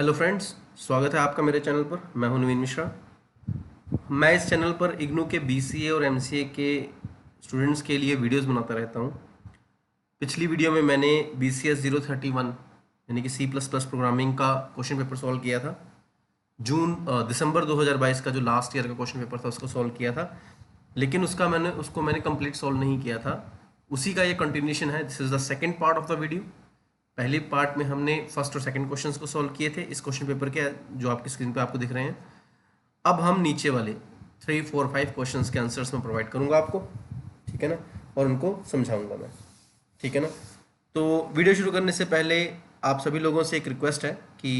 Hello friends, स्वागत है आपका मेरे चैनल पर। मैं हूं नवीन मिश्रा। मैं इस चैनल पर इग्नू के बीसीए और एमसीए के स्टूडेंट्स के लिए वीडियोस बनाता रहता हूं। पिछली वीडियो में मैंने BCS 031 यानी कि C++ प्रोग्रामिंग का क्वेश्चन पेपर सॉल्व किया था। दिसंबर 2022 का जो लास्ट ईयर का क्वेश्चन पेपर था उसको सॉल्व किया था, लेकिन उसको मैंने कंप्लीट सॉल्व नहीं किया था। उसी का ये कंटिन्यूशन है। This is the second part of the video. पहले पार्ट में हमने फर्स्ट और सेकंड क्वेश्चंस को सॉल्व किए थे इस क्वेश्चन पेपर के, जो आपकी स्क्रीन पे आपको दिख रहे हैं। अब हम नीचे वाले 3, 4, 5 क्वेश्चंस के आंसर्स मैं प्रोवाइड करूंगा आपको, ठीक है ना, और उनको समझाऊंगा मैं, ठीक है ना। तो वीडियो शुरू करने से पहले आप सभी लोगों से एक रिक्वेस्ट है कि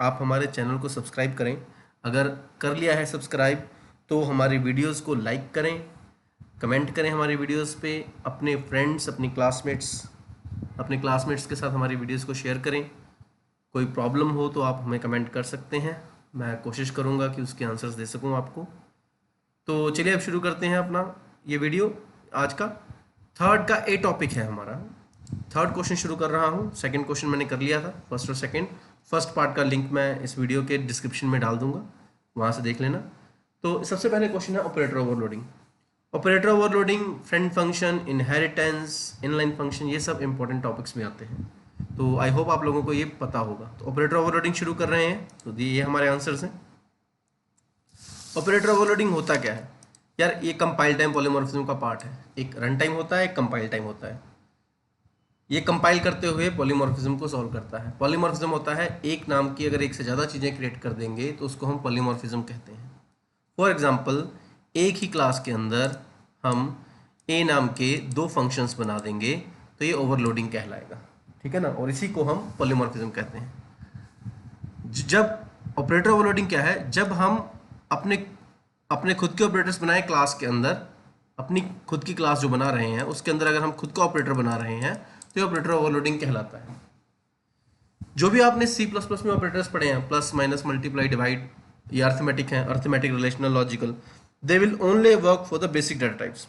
आप हमारे चैनल को सब्सक्राइब करें। अगर कर लिया है सब्सक्राइब तो हमारी वीडियोज़ को लाइक करें, कमेंट करें हमारी वीडियोज़ पे, अपने फ्रेंड्स, अपने क्लासमेट्स के साथ हमारी वीडियोस को शेयर करें। कोई प्रॉब्लम हो तो आप हमें कमेंट कर सकते हैं, मैं कोशिश करूंगा कि उसके आंसर्स दे सकूं आपको। तो चलिए अब शुरू करते हैं अपना ये वीडियो। आज का थर्ड का ए टॉपिक है हमारा। थर्ड क्वेश्चन शुरू कर रहा हूं। सेकंड क्वेश्चन मैंने कर लिया था, फर्स्ट और सेकंड। फर्स्ट पार्ट का लिंक मैं इस वीडियो के डिस्क्रिप्शन में डाल दूंगा, वहां से देख लेना। तो सबसे पहले क्वेश्चन है operator overloading. Operator overloading, friend function, inheritance, inline function, ये सब इंपॉर्टेंट टॉपिक्स में आते हैं। तो आई होप आप लोगों को ये पता होगा। तो ऑपरेटर ओवरलोडिंग शुरू कर रहे हैं। तो ये हमारे आंसर्स हैं। ऑपरेटर ओवरलोडिंग होता क्या है यार? ये कंपाइल टाइम पॉलीमॉर्फिज्म का पार्ट है। एक रन टाइम होता है, एक कंपाइल टाइम होता है। ये कंपाइल करते हुए पॉलीमॉर्फिज्म को सॉल्व करता है। पॉलीमॉर्फिज्म होता है एक नाम की अगर एक से ज़्यादा चीज़ें क्रिएट कर देंगे तो उसको हम पॉलीमॉर्फिज्म कहते हैं। फॉर एग्जाम्पल, एक ही क्लास के अंदर हम ए नाम के 2 फंक्शंस बना देंगे तो ये ओवरलोडिंग कहलाएगा, ठीक है ना। और इसी को हम पॉलीमॉर्फिज्म कहते हैं। जब ऑपरेटर ओवरलोडिंग क्या है? जब हम अपने अपने खुद के ऑपरेटर्स बनाए क्लास के अंदर, अपनी खुद की क्लास जो बना रहे हैं उसके अंदर अगर हम खुद का ऑपरेटर बना रहे हैं तो ये ऑपरेटर ओवरलोडिंग कहलाता है। जो भी आपने C++ में ऑपरेटर्स पढ़े हैं, प्लस, माइनस, मल्टीप्लाई, डिवाइड, ये अर्थमेटिक हैं, arithmetic, relational, logical, they will only work for the basic data types.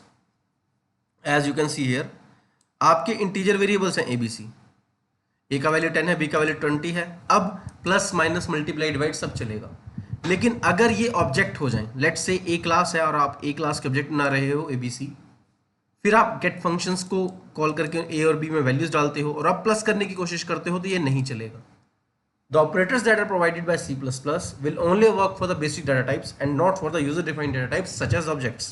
As you can see here, आपके इंटीजर वेरिएबल्स हैं ABC, ए का वैल्यू 10 है, बी का वैल्यू 20 है। अब प्लस, माइनस, मल्टीप्लाई, डिवाइड सब चलेगा। लेकिन अगर ये ऑब्जेक्ट हो जाए, लेट से ए क्लास है और आप ए क्लास के ऑब्जेक्ट बना रहे हो ABC, फिर आप गेट फंक्शंस को कॉल करके ए और बी में वैल्यूज डालते हो और आप प्लस करने की कोशिश करते हो, तो ये नहीं चलेगा। The operators that are provided by C++ will only work for the basic data types and not for the user-defined data types such as objects.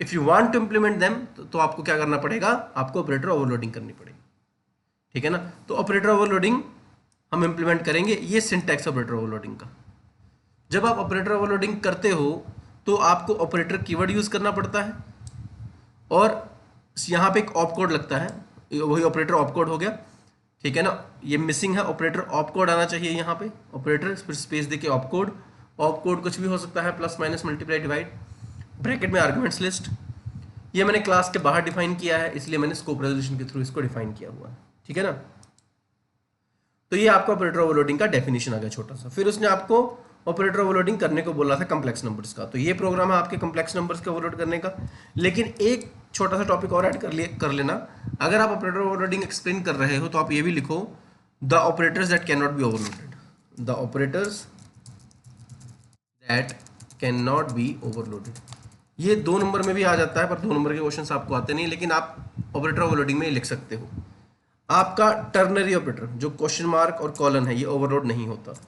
If you want to implement them, तो आपको क्या करना पड़ेगा? आपको operator overloading करनी पड़ेगी, ठीक है ना। तो ऑपरेटर ओवरलोडिंग हम इंप्लीमेंट करेंगे। ये सिंटैक्स ऑपरेटर ओवरलोडिंग का। जब आप ऑपरेटर ओवरलोडिंग करते हो तो आपको ऑपरेटर कीवर्ड यूज करना पड़ता है और यहाँ पे एक ऑप कोड लगता है, वही ऑपरेटर ऑप कोड हो गया, ठीक है ना। ये मिसिंग है, ऑपरेटर ऑप कोड आना चाहिए यहाँ पे। ऑपरेटर फिर स्पेस देके ऑप कोड। ऑप कोड कुछ भी हो सकता है, plus, minus, multiply, divide, bracket में आर्गुमेंट्स लिस्ट। ये मैंने क्लास के बाहर डिफाइन किया है, इसलिए मैंने स्कोप रेजोल्यूशन के थ्रू इसको डिफाइन किया हुआ है, ठीक है ना। तो ये आपका ऑपरेटर ओवरलोडिंग का डेफिनेशन आ गया छोटा सा। फिर उसने आपको ऑपरेटर ओवरलोडिंग करने को बोला था कम्प्लेक्स नंबर्स का। तो ये प्रोग्राम है आपके कम्प्लेक्स नंबर्स के ओवरलोड करने का। लेकिन एक छोटा सा टॉपिक और ऐड कर लेना। अगर आप ऑपरेटर ओवरलोडिंग एक्सप्लेन कर रहे हो तो आप ये भी लिखो, the operators that can not be overloaded. The operators that can not be overloaded. ये 2 नंबर में भी आ जाता है, पर 2 नंबर के क्वेश्चन आपको आते नहीं, लेकिन आप ऑपरेटर ओवरलोडिंग में लिख सकते हो। आपका टर्नरी ऑपरेटर जो क्वेश्चन मार्क और कॉलन है, ये ओवरलोड नहीं होता।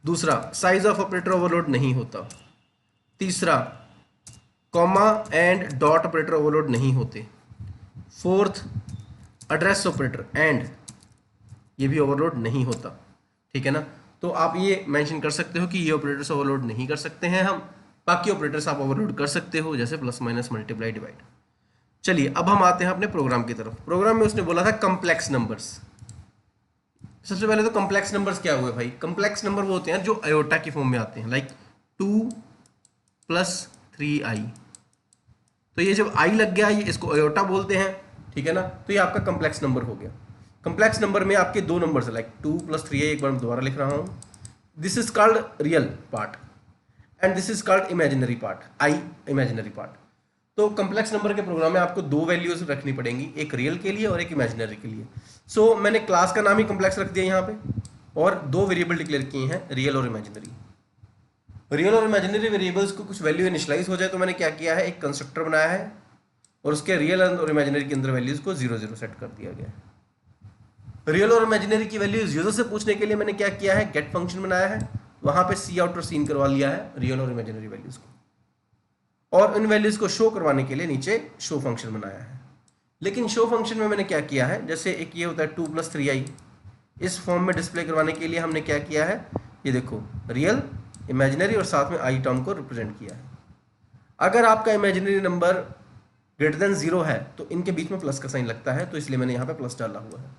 दूसरा, साइज ऑफ ऑपरेटर ओवरलोड नहीं होता। तीसरा, comma and dot operator overload नहीं होते। फोर्थ, एड्रेस ऑपरेटर एंड, ये भी ओवरलोड नहीं होता, ठीक है ना। तो आप ये मेंशन कर सकते हो कि ये ऑपरेटर्स ओवरलोड नहीं कर सकते हैं हम, बाकी ऑपरेटर्स आप ओवरलोड कर सकते हो, जैसे प्लस, माइनस, मल्टीप्लाई, डिवाइड। चलिए अब हम आते हैं अपने प्रोग्राम की तरफ। प्रोग्राम में उसने बोला था कम्प्लेक्स नंबर्स। सबसे पहले तो कम्प्लेक्स नंबर्स क्या हुए भाई? कम्प्लेक्स नंबर वो होते हैं जो आयोटा की फॉर्म में आते हैं, लाइक 2 + 3i। तो ये जब i लग गया, ये इसको आयोटा बोलते हैं, ठीक है ना। तो ये आपका कम्प्लेक्स नंबर हो गया। कम्प्लेक्स नंबर में आपके 2 नंबर्स है, लाइक 2 + 3i। एक बार मैं दोबारा लिख रहा हूँ। This is called real part and this is called imaginary part, I imaginary part. तो कम्प्लेक्स नंबर के प्रोग्राम में आपको 2 वैल्यूज रखनी पड़ेंगी, एक रियल के लिए और एक इमेजिनरी के लिए। सो मैंने क्लास का नाम ही कम्प्लेक्स रख दिया यहाँ पे, और दो वेरिएबल डिक्लेयर किए हैं, रियल और इमेजिनरी। रियल और इमेजिनरी वेरिएबल्स को कुछ वैल्यू इनिशियलाइज हो जाए तो मैंने क्या किया है, एक कंस्ट्रक्टर बनाया है और उसके रियल और इमेजिनरी के अंदर वैल्यूज को 0 0 सेट कर दिया गया है। रियल और इमेजिनरी की वैल्यूज यूजर से पूछने के लिए मैंने क्या किया है, गेट फंक्शन बनाया है, वहां पे सी आउट और सीन करवा लिया है रियल और इमेजिनरी वैल्यूज को, और इन वैल्यूज को शो करवाने के लिए नीचे शो फंक्शन बनाया है। लेकिन शो फंक्शन में मैंने क्या किया है, जैसे एक ये होता है 2 + 3i, इस फॉर्म में डिस्प्ले करवाने के लिए हमने क्या किया है, ये देखो रियल इमेजिनरी और साथ में आई टर्म को रिप्रेजेंट किया है। अगर आपका इमेजिनरी नंबर ग्रेटर देन 0 है तो इनके बीच में प्लस का साइन लगता है, तो इसलिए मैंने यहाँ पे प्लस डाला हुआ है।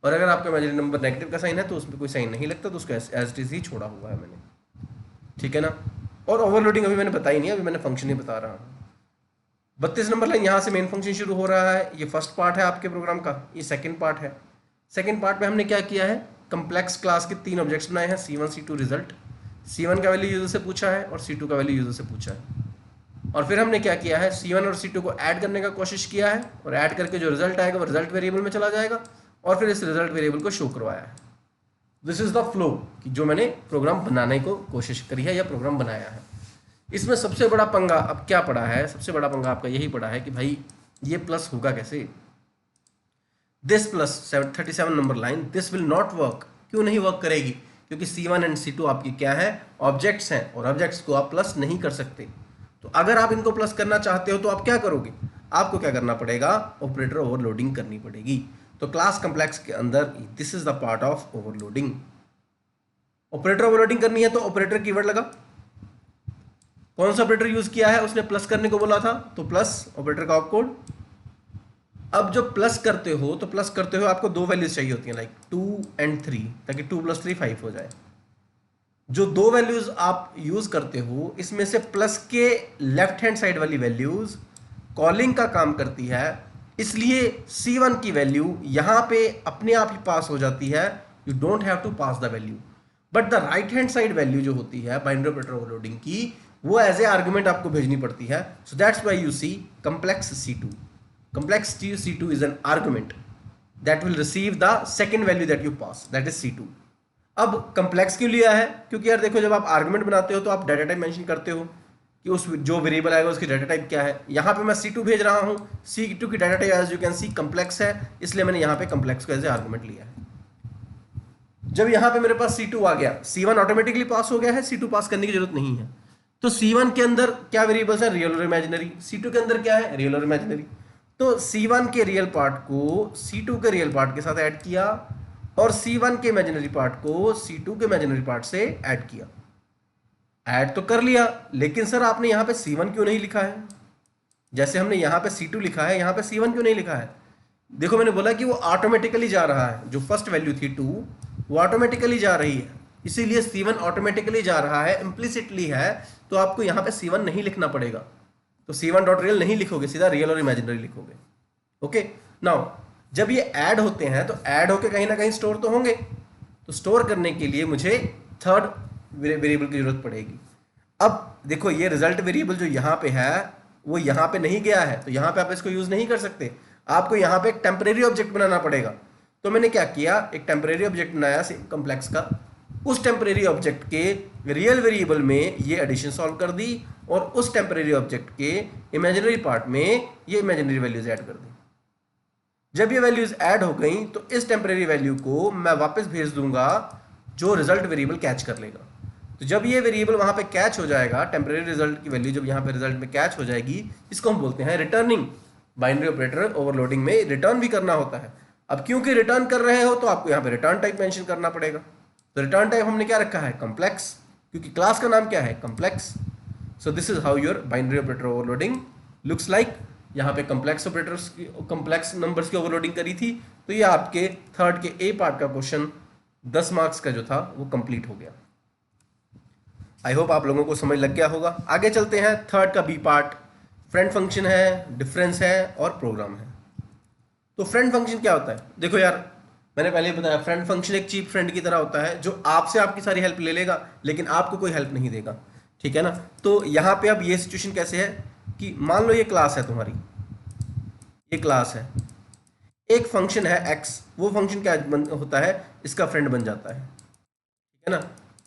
और अगर आपका इमेजिनरी नंबर नेगेटिव का साइन है तो उसमें कोई साइन नहीं लगता, तो उसको एज इट इज ही छोड़ा हुआ है मैंने, ठीक है ना। और ओवरलोडिंग अभी मैंने बताई नहीं, अभी मैंने फंक्शन ही बता रहा हूँ। 32 नंबर लाइन यहाँ से मेन फंक्शन शुरू हो रहा है, ये फर्स्ट पार्ट है आपके प्रोग्राम का, ये सेकंड पार्ट है। सेकंड पार्ट में हमने क्या किया है, कम्प्लेक्स क्लास के 3 ऑब्जेक्ट्स बनाए हैं, C1 C2 रिजल्ट। C1 का वैल्यू यूजर से पूछा है और C2 का वैल्यू यूजर से पूछा है। और फिर हमने क्या किया है, C1 और C2 को ऐड करने का कोशिश किया है, और ऐड करके जो रिजल्ट आएगा वो रिजल्ट वेरिएबल में चला जाएगा, और फिर इस रिजल्ट वेरिएबल को शो करवाया है। दिस इज द फ्लो कि जो मैंने प्रोग्राम बनाने को कोशिश करी है या प्रोग्राम बनाया है। इसमें सबसे बड़ा पंगा अब क्या पड़ा है, सबसे बड़ा पंगा आपका यही पड़ा है कि भाई ये प्लस होगा कैसे। This plus 37 number line, this will not work. क्यों नहीं वर्क करेगी, क्योंकि C1 एंड C2 आपकी क्या है, ऑब्जेक्ट्स हैं, और ऑब्जेक्ट्स को आप प्लस नहीं कर सकते। तो अगर आप इनको प्लस करना चाहते हो तो आप क्या करोगे, आपको क्या करना पड़ेगा, ऑपरेटर ओवरलोडिंग करनी पड़ेगी। तो क्लास कम्प्लेक्स के अंदर this is the part of overloading. Operator overloading करनी है तो ऑपरेटर कीवर्ड लगा, कौन सा ऑपरेटर यूज किया है, उसने प्लस करने को बोला था, तो प्लस ऑपरेटर का ऑपकोड। अब जो प्लस करते हो तो प्लस करते हो आपको 2 वैल्यूज चाहिए होती हैं, लाइक 2 and 3, ताकि 2 + 3 5 हो जाए। जो 2 वैल्यूज आप यूज करते हो इसमें से प्लस के लेफ्ट हैंड साइड वाली वैल्यूज कॉलिंग का काम करती है, इसलिए C1 की वैल्यू यहां पे अपने आप ही पास हो जाती है, you don't have to pass the value. But the right hand side value जो होती है बाइनरी ऑपरेटर ओवरलोडिंग की, वो एज ए आर्गुमेंट आपको भेजनी पड़ती है। So that's why you see complex C2. Complex C2 is an argument that will receive the second value that you pass, that is C2. अब complex क्यों लिया है, क्योंकि यार देखो जब आप आर्गुमेंट बनाते हो तो आप डाटा टाइप मेंशन करते हो कि उस जो वेरिएबल आएगा उसकी डाटा टाइप क्या है। यहाँ पे मैं C2 भेज रहा हूँ, C2 की data type as you can see complex है, इसलिए मैंने यहाँ पे complex को एज ए आर्गुमेंट लिया है। जब यहाँ पे मेरे पास C2 आ गया, C1 ऑटोमेटिकली पास हो गया है, C2 पास करने की जरूरत नहीं है। तो C1 के अंदर क्या वेरिएबल्स है, रियल और इमेजिनरी। C2 के अंदर क्या है, रियल और इमेजिनरी। तो C1 के रियल पार्ट को C2 के रियल पार्ट के साथ ऐड किया, और C1 के इमेजिनरी पार्ट को C2 के इमेजिनरी पार्ट से ऐड किया। ऐड तो कर लिया, लेकिन सर आपने यहाँ पे C1 क्यों नहीं लिखा है, जैसे हमने यहाँ पे C2 लिखा है, यहाँ पे C1 क्यों नहीं लिखा है। देखो मैंने बोला कि वो ऑटोमेटिकली जा रहा है, जो फर्स्ट वैल्यू थी 2 वो ऑटोमेटिकली जा रही है, इसीलिए C1 ऑटोमेटिकली जा रहा है, इम्प्लिसिटली है, तो आपको यहाँ पे C1 नहीं लिखना पड़ेगा। तो C1.real नहीं लिखोगे, सीधा रियल और इमेजिनरी लिखोगे। ओके, नाउ जब ये ऐड होते हैं तो ऐड होके कहीं ना कहीं स्टोर तो होंगे, तो स्टोर करने के लिए मुझे थर्ड वेरिएबल की जरूरत पड़ेगी। अब देखो ये रिजल्ट वेरिएबल जो यहाँ पे है वो यहाँ पे नहीं गया है, तो यहाँ पे आप इसको यूज नहीं कर सकते, आपको यहाँ पे एक टेम्परेरी ऑब्जेक्ट बनाना पड़ेगा। तो मैंने क्या किया, एक टेम्परेरी ऑब्जेक्ट बनाया कम्प्लेक्स का, उस टेम्परेरी ऑब्जेक्ट के रियल वेरिएबल में ये एडिशन सॉल्व कर दी, और उस टेम्परेरी ऑब्जेक्ट के इमेजिनरी पार्ट में ये इमेजिनरी वैल्यूज ऐड कर दी। जब ये वैल्यूज ऐड हो गई तो इस टेम्परेरी वैल्यू को मैं वापस भेज दूंगा जो रिजल्ट वेरिएबल कैच कर लेगा। तो जब ये वेरिएबल वहां पे कैच हो जाएगा, टेम्परेरी रिजल्ट की वैल्यू जब यहाँ पे रिजल्ट में कैच हो जाएगी, इसको हम बोलते हैं रिटर्निंग। बाइनरी ऑपरेटर ओवरलोडिंग में रिटर्न भी करना होता है। अब क्योंकि रिटर्न कर रहे हो तो आपको यहाँ पे रिटर्न टाइप मेंशन करना पड़ेगा। तो रिटर्न टाइप हमने क्या रखा है, कम्प्लेक्स, क्योंकि क्लास का नाम क्या है, complex. So this is how your binary operator overloading looks like. यहाँ पे कम्प्लेक्स ऑपरेटर्स की, कम्प्लेक्स नंबर्स की ओवरलोडिंग करी थी, तो ये आपके थर्ड के ए पार्ट का क्वेश्चन 10 मार्क्स का जो था वो कंप्लीट हो गया। आई होप आप लोगों को समझ लग गया होगा। आगे चलते हैं, थर्ड का बी पार्ट, फ्रेंड फंक्शन है, डिफरेंस है और प्रोग्राम है। तो फ्रेंड फंक्शन क्या होता है, देखो यार मैंने पहले ही बताया, फ्रेंड फंक्शन एक चीप फ्रेंड की तरह होता है जो आपसे आपकी सारी हेल्प ले लेगा लेकिन आपको कोई हेल्प नहीं देगा, ठीक है ना। तो यहाँ पे अब ये सिचुएशन कैसे है कि मान लो ये क्लास है तुम्हारी, ये क्लास है, एक फंक्शन है x, वो फंक्शन क्या होता है, इसका फ्रेंड बन जाता है। है ना।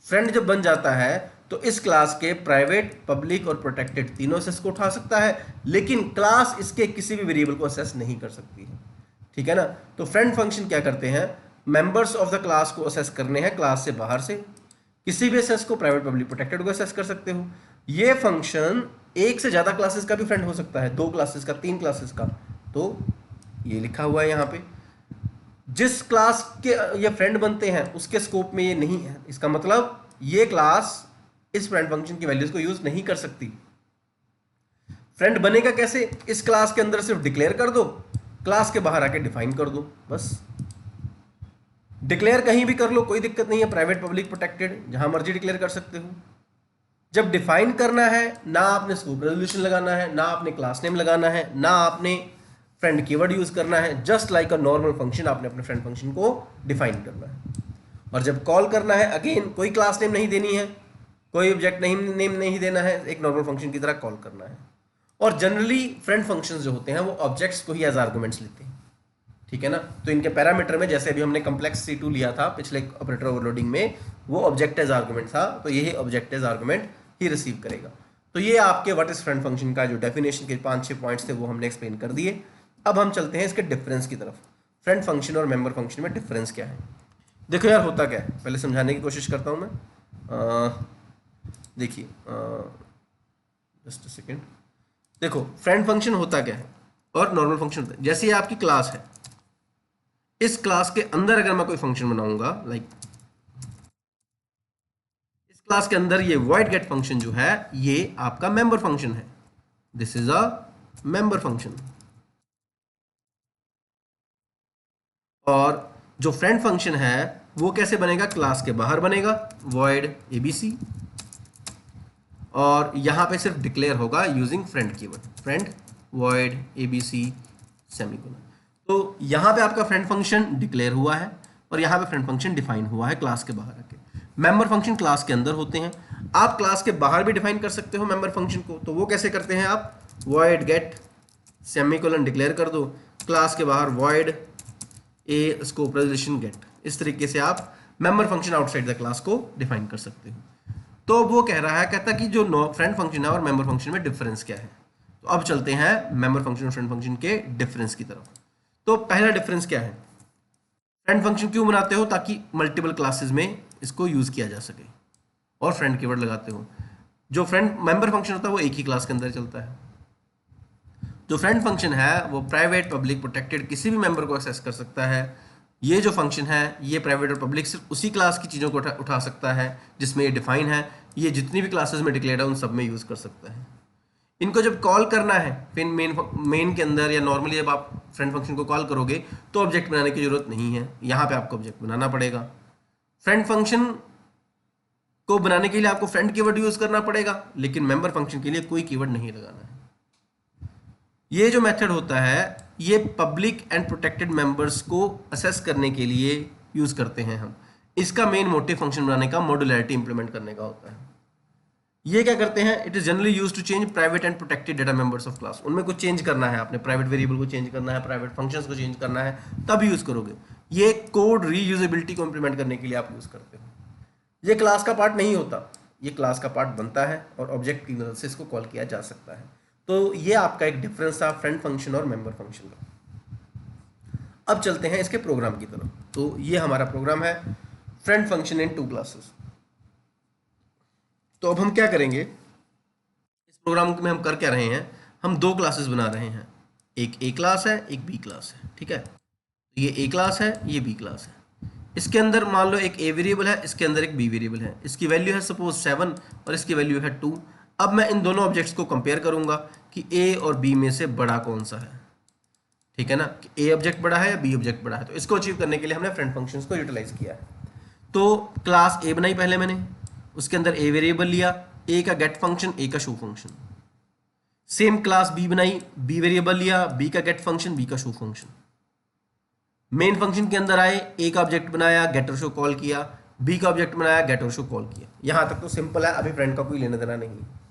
फ्रेंड जब बन जाता है तो इस क्लास के प्राइवेट, पब्लिक और प्रोटेक्टेड तीनों असेस को उठा सकता है, लेकिन क्लास इसके किसी भी वेरिएबल को असेस नहीं कर सकती है, ठीक है ना। तो फ्रेंड फंक्शन क्या करते हैं, मेंबर्स ऑफ द क्लास को असेस करने हैं क्लास से बाहर से, किसी भी असेस को, प्राइवेट, पब्लिक, प्रोटेक्टेड को असेस कर सकते हो। ये फंक्शन एक से ज्यादा क्लासेस का भी फ्रेंड हो सकता है, 2 क्लासेस का, 3 क्लासेस का। तो ये लिखा हुआ है यहाँ पे, जिस क्लास के ये फ्रेंड बनते हैं उसके स्कोप में ये नहीं है, इसका मतलब ये क्लास इस फ्रेंड फंक्शन की वैल्यूज को यूज नहीं कर सकती। फ्रेंड बनेगा कैसे, इस क्लास के अंदर सिर्फ डिक्लेयर कर दो, क्लास के बाहर आके डिफाइन कर दो, बस। डिक्लेयर कहीं भी कर लो, कोई दिक्कत नहीं है, प्राइवेट, पब्लिक, प्रोटेक्टेड जहां मर्जी डिक्लेयर कर सकते हो। जब डिफाइन करना है, ना आपने स्कोप रेजोल्यूशन लगाना है, ना आपने क्लास नेम लगाना है, ना आपने फ्रेंड कीवर्ड यूज करना है, just like a normal function आपने अपने फ्रेंड फंक्शन को डिफाइन करना है। और जब कॉल करना है, अगेन कोई क्लास नेम नहीं देनी है, कोई ऑब्जेक्ट नेम नहीं देना है, एक नॉर्मल फंक्शन की तरह कॉल करना है। और जनरली फ्रेंड फंक्शंस जो होते हैं वो ऑब्जेक्ट्स को ही एज आर्गुमेंट्स लेते हैं, ठीक है ना। तो इनके पैरामीटर में, जैसे अभी हमने कम्प्लेक्स C2 लिया था पिछले ऑपरेटर ओवरलोडिंग में, वो ऑब्जेक्ट एज आर्गुमेंट था, तो यही ऑब्जेक्ट एज आर्गुमेंट ही रिसीव करेगा। तो ये आपके व्हाट इज फ्रेंड फंक्शन का जो डेफिनेशन के 5-6 पॉइंट्स थे वो हमने एक्सप्लेन कर दिए। अब हम चलते हैं इसके डिफरेंस की तरफ। फ्रेंड फंक्शन और मेंबर फंक्शन में डिफरेंस क्या है, देखो यार होता क्या है, पहले समझाने की कोशिश करता हूं मैं। देखिए, जस्ट अ सेकेंड। देखो फ्रेंड फंक्शन होता क्या है और नॉर्मल फंक्शन होता है। जैसे ये आपकी क्लास है, इस क्लास के अंदर अगर मैं कोई फंक्शन बनाऊंगा, लाइक इस क्लास के अंदर ये void get फंक्शन जो है ये आपका मेंबर फंक्शन है, this is a member function. और जो फ्रेंड फंक्शन है वो कैसे बनेगा, क्लास के बाहर बनेगा, void abc, और यहां पे सिर्फ डिक्लेयर होगा using friend keyword, friend void abc semicolon. तो यहां पे आपका फ्रेंड फंक्शन डिक्लेयर हुआ है और यहां पे फ्रेंड फंक्शन डिफाइन हुआ है क्लास के बाहर आके। मेंबर फंक्शन क्लास के अंदर होते हैं, आप क्लास के बाहर भी डिफाइन कर सकते हो मेंबर फंक्शन को। तो वो कैसे करते हैं आप, void get सेमीकोलन डिक्लेयर कर दो, क्लास के बाहर void ए स्कोप रेजोल्यूशन गेट, इस तरीके से आप member function outside the class को डिफाइन कर सकते हो। तो वो कह रहा है, कहता कि जो फ्रेंड फंक्शन है और मेंबर फंक्शन में डिफरेंस क्या है। तो अब चलते हैं मेंबर फंक्शन और फ्रेंड फंक्शन के डिफरेंस की तरफ। तो पहला डिफरेंस क्या है, फ्रेंड फंक्शन क्यों बनाते हो, ताकि मल्टीपल क्लासेस में इसको यूज किया जा सके, और फ्रेंड कीवर्ड लगाते हो। जो फ्रेंड मेंबर फंक्शन होता है वो एक ही क्लास के अंदर चलता है, जो फ्रेंड फंक्शन है वो प्राइवेट, पब्लिक, प्रोटेक्टेड किसी भी मेंबर को एक्सेस कर सकता है। ये जो फंक्शन है ये प्राइवेट और पब्लिक सिर्फ उसी क्लास की चीज़ों को उठा सकता है जिसमें ये डिफाइन है, ये जितनी भी क्लासेस में डिक्लेयर है उन सब में यूज़ कर सकता है। इनको जब कॉल करना है फिर मेन के अंदर या नॉर्मली जब आप फ्रेंड फंक्शन को कॉल करोगे तो ऑब्जेक्ट बनाने की जरूरत नहीं है, यहाँ पे आपको ऑब्जेक्ट बनाना पड़ेगा। फ्रेंड फंक्शन को बनाने के लिए आपको फ्रेंड कीवर्ड यूज करना पड़ेगा, लेकिन मेंबर फंक्शन के लिए कोई कीवर्ड नहीं लगाना है। ये जो मेथड होता है ये पब्लिक एंड प्रोटेक्टेड मेंबर्स को असेस करने के लिए यूज करते हैं हम। इसका मेन मोटिव फंक्शन बनाने का मॉड्यूलरिटी इंप्लीमेंट करने का होता है। ये क्या करते हैं, it is generally use to change private and protected data members of class. उनमें कुछ चेंज करना है, आपने प्राइवेट वेरिएबल को चेंज करना है, प्राइवेट फंक्शंस को चेंज करना है, तब यूज करोगे। ये कोड रीयूजेबिलिटी को इंप्लीमेंट करने के लिए आप यूज करते हो। ये क्लास का पार्ट नहीं होता, ये क्लास का पार्ट बनता है और ऑब्जेक्ट की मदद से इसको कॉल किया जा सकता है। तो ये आपका एक डिफरेंस था फ्रेंड फंक्शन और मेंबर फंक्शन का। अब चलते हैं इसके प्रोग्राम की तरफ। तो ये हमारा प्रोग्राम है, फ्रेंड फंक्शन इन 2 क्लासेस। तो अब हम क्या करेंगे, इस प्रोग्राम में हम कर क्या रहे हैं, हम 2 क्लासेस बना रहे हैं, एक ए क्लास है, एक बी क्लास है, ठीक है। ये ए क्लास है, ये बी क्लास है। इसके अंदर मान लो एक ए वेरिएबल है, इसके अंदर एक बी वेरिएबल है, इसकी वैल्यू है सपोज 7 और इसकी वैल्यू है 2। अब मैं इन दोनों ऑब्जेक्ट्स को कंपेयर करूंगा कि ए और बी में से बड़ा कौन सा है, ठीक है ना, कि ए ऑब्जेक्ट बड़ा है या बी ऑब्जेक्ट बड़ा है। तो इसको अचीव करने के लिए हमने फ्रेंड फंक्शंस को यूटिलाइज किया है। तो क्लास ए बनाई पहले मैंने, उसके अंदर ए वेरिएबल लिया, ए का गेट फंक्शन, ए का show function. Same class B बनाई, बी वेरिएबल लिया, बी का गेट फंक्शन, बी का शो फंक्शन। मेन फंक्शन के अंदर आए, ए का ऑब्जेक्ट बनाया, गेट और शो कॉल किया, बी का ऑब्जेक्ट बनाया, गेट और शो कॉल किया। यहां तक तो सिंपल है, अभी फ्रेंड का कोई लेना देना नहीं है।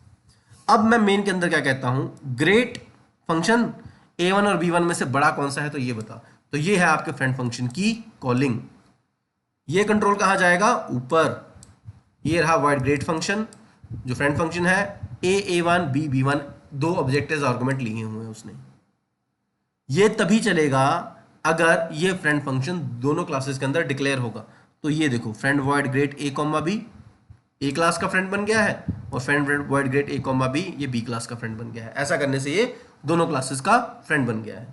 अब मैं मेन के अंदर क्या कहता हूं, ग्रेट फंक्शन a1 और b1 में से बड़ा कौन सा है तो ये बता। तो ये है आपके फ्रेंड फंक्शन की कॉलिंग। ये कंट्रोल कहां जाएगा, ऊपर। ये रहा वाइड ग्रेड फंक्शन जो फ्रेंड फंक्शन है, A1 B1 दो ऑब्जेक्टिव आर्गुमेंट लिए हुए हैं उसने। ये तभी चलेगा अगर ये फ्रेंड फंक्शन दोनों क्लासेस के अंदर डिक्लेयर होगा। तो ये देखो friend void grade A comma B A class का फ्रेंड बन गया है, और friend void grade A comma B ये B क्लास का फ्रेंड बन गया है। ऐसा करने से ये दोनों क्लासेस का फ्रेंड बन गया है।